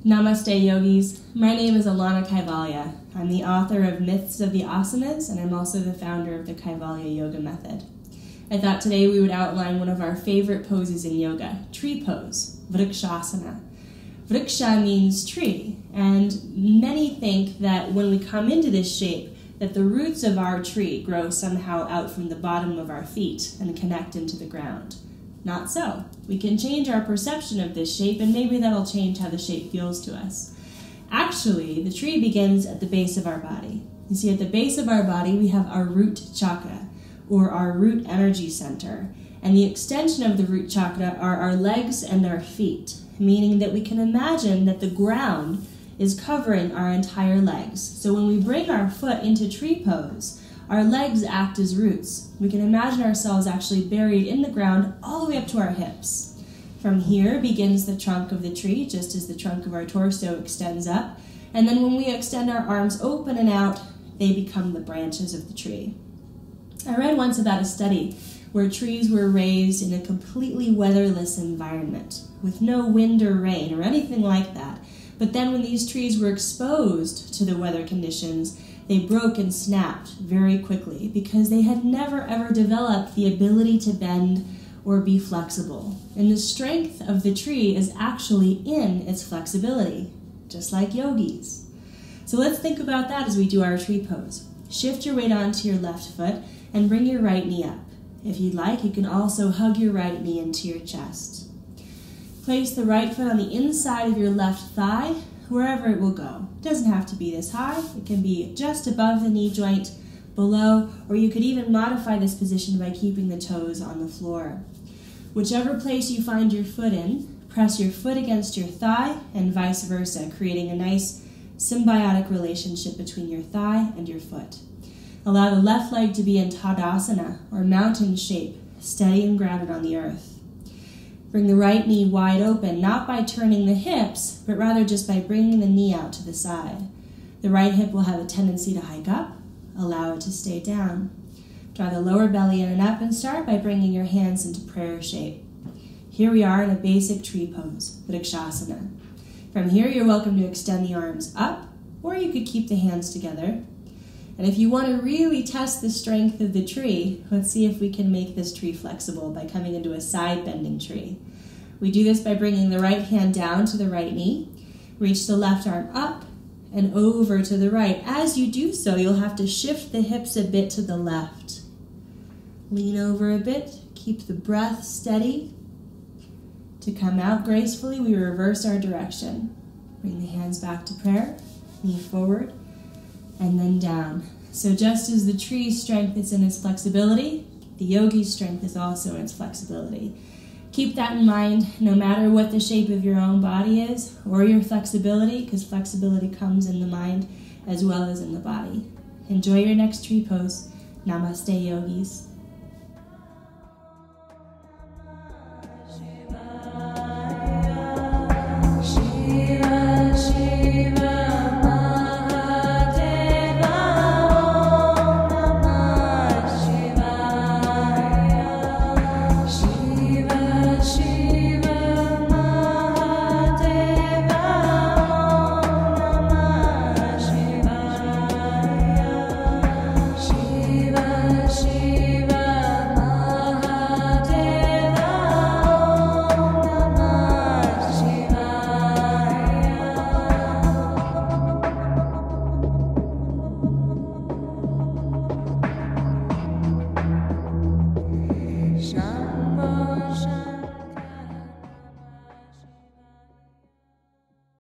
Namaste, yogis. My name is Alana Kaivalya. I'm the author of Myths of the Asanas, and I'm also the founder of the Kaivalya Yoga Method. I thought today we would outline one of our favorite poses in yoga, tree pose, Vrksasana. Vriksha means tree, and many think that when we come into this shape, that the roots of our tree grow somehow out from the bottom of our feet and connect into the ground. Not so. We can change our perception of this shape, and maybe that'll change how the shape feels to us. Actually, the tree begins at the base of our body. You see, at the base of our body, we have our root chakra, or our root energy center. And the extension of the root chakra are our legs and our feet, meaning that we can imagine that the ground is covering our entire legs. So when we bring our foot into tree pose, our legs act as roots. We can imagine ourselves actually buried in the ground all the way up to our hips. From here begins the trunk of the tree, just as the trunk of our torso extends up. And then when we extend our arms open and out, they become the branches of the tree. I read once about a study where trees were raised in a completely weatherless environment, with no wind or rain or anything like that. But then when these trees were exposed to the weather conditions, they broke and snapped very quickly because they had never ever developed the ability to bend or be flexible. And the strength of the tree is actually in its flexibility, just like yogis. So let's think about that as we do our tree pose. Shift your weight onto your left foot and bring your right knee up. If you'd like, you can also hug your right knee into your chest. Place the right foot on the inside of your left thigh, wherever it will go. It doesn't have to be this high. It can be just above the knee joint, below, or you could even modify this position by keeping the toes on the floor. Whichever place you find your foot in, press your foot against your thigh and vice versa, creating a nice symbiotic relationship between your thigh and your foot. Allow the left leg to be in Tadasana, or mountain shape, steady and grounded on the earth. Bring the right knee wide open, not by turning the hips, but rather just by bringing the knee out to the side. The right hip will have a tendency to hike up. Allow it to stay down. Draw the lower belly in and up, and start by bringing your hands into prayer shape. Here we are in a basic tree pose, Vrksasana. From here, you're welcome to extend the arms up, or you could keep the hands together. And if you want to really test the strength of the tree, let's see if we can make this tree flexible by coming into a side bending tree. We do this by bringing the right hand down to the right knee, reach the left arm up and over to the right. As you do so, you'll have to shift the hips a bit to the left. Lean over a bit, keep the breath steady. To come out gracefully, we reverse our direction. Bring the hands back to prayer, knee forward, and then down. So just as the tree's strength is in its flexibility, the yogi's strength is also in its flexibility. Keep that in mind no matter what the shape of your own body is or your flexibility, because flexibility comes in the mind as well as in the body. Enjoy your next tree pose. Namaste, yogis.